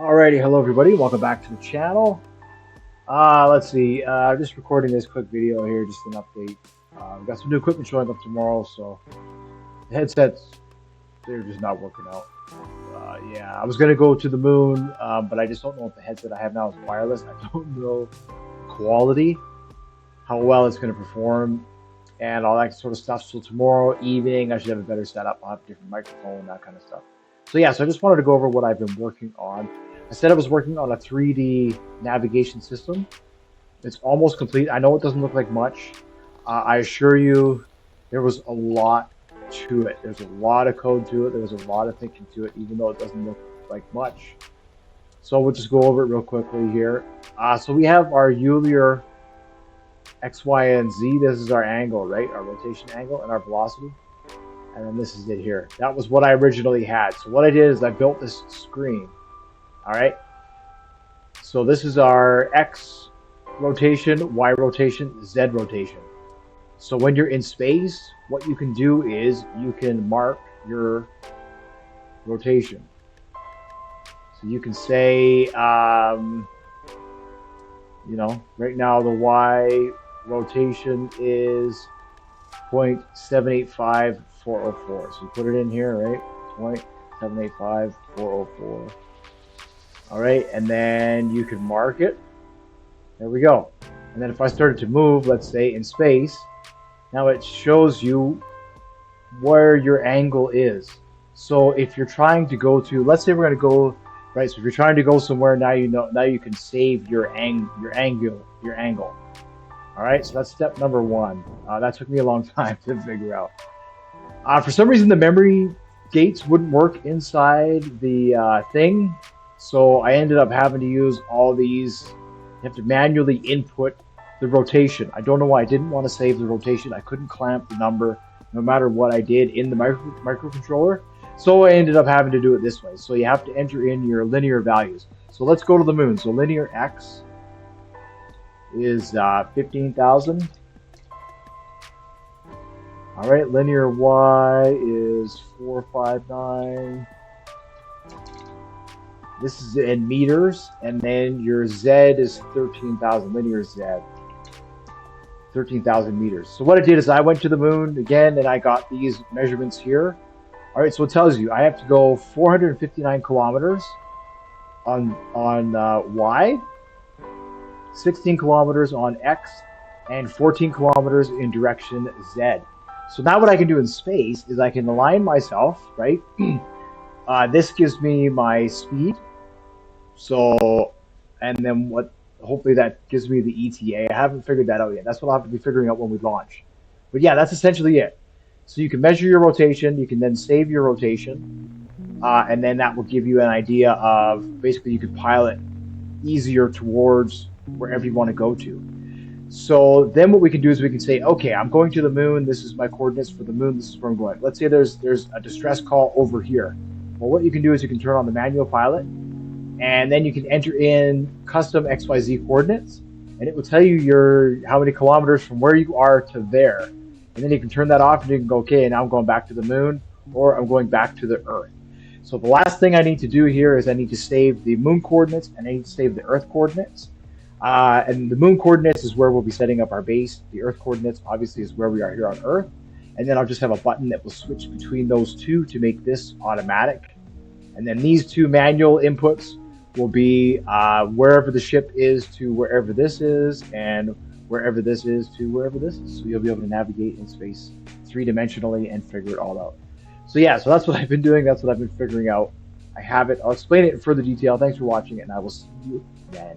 Alrighty, hello everybody, welcome back to the channel. Let's see, just recording this quick video here, just an update. We've got some new equipment showing up tomorrow, so the headsets, they're just not working out. Yeah, I was going to go to the moon, but I just don't know if the headset I have now is wireless. I don't know the quality, how well it's going to perform, and all that sort of stuff. So tomorrow evening, I should have a better setup. I'll have a different microphone, that kind of stuff. So yeah, so I just wanted to go over what I've been working on. I said I was working on a 3D navigation system. It's almost complete. I know it doesn't look like much. I assure you, there was a lot to it. There's a lot of code to it. There was a lot of thinking to it, even though it doesn't look like much. So we'll just go over it real quickly here. So we have our Euler X, Y, and Z. This is our angle, right? Our rotation angle and our velocity. And then this is it here. That was what I originally had. So what I did is I built this screen. All right. So this is our X rotation, Y rotation, Z rotation. So when you're in space, what you can do is you can mark your rotation. So you can say, right now the Y rotation is 0.785404. So you put it in here, right? 0.785404. All right, and then you can mark it. There we go. And then if I started to move, let's say in space, now it shows you where your angle is. So if you're trying to go to, let's say we're going to go, right? So if you're trying to go somewhere, now you can save your angle. All right, so that's step number one. That took me a long time to figure out. For some reason, the memory gates wouldn't work inside the thing. So I ended up having to use all these. You have to manually input the rotation. I don't know why I didn't want to save the rotation. I couldn't clamp the number no matter what I did in the microcontroller. So I ended up having to do it this way. So you have to enter in your linear values. So let's go to the moon. So linear X is 15,000. All right, linear Y is 459. This is in meters, and then your Z is 13,000, linear Z, 13,000 meters. So what I did is I went to the moon again, and I got these measurements here. All right, so it tells you I have to go 459 kilometers on Y, 16 kilometers on X, and 14 kilometers in direction Z. So now what I can do in space is I can align myself, right? This gives me my speed. So, and then hopefully that gives me the ETA. I haven't figured that out yet. That's what I'll have to be figuring out when we launch. But yeah, that's essentially it. So you can measure your rotation. You can then save your rotation. And then that will give you an idea of, basically you could pilot easier towards wherever you want to go to. So then what we can do is we can say, okay, I'm going to the moon. This is my coordinates for the moon. This is where I'm going. Let's say there's a distress call over here. Well, what you can do is you can turn on the manual pilot, and then you can enter in custom XYZ coordinates, and it will tell you how many kilometers from where you are to there. And then you can turn that off, and you can go, okay, now I'm going back to the moon, or I'm going back to the Earth. So the last thing I need to do here is I need to save the moon coordinates, and I need to save the Earth coordinates. And the moon coordinates is where we'll be setting up our base. The Earth coordinates, obviously, is where we are here on Earth. And then I'll just have a button that will switch between those two to make this automatic. And then these two manual inputs will be wherever the ship is to wherever this is, and wherever this is to wherever this is. So you'll be able to navigate in space three-dimensionally and figure it all out. So yeah, so that's what I've been doing. That's what I've been figuring out. I have it. I'll explain it in further detail. Thanks for watching, and I will see you then.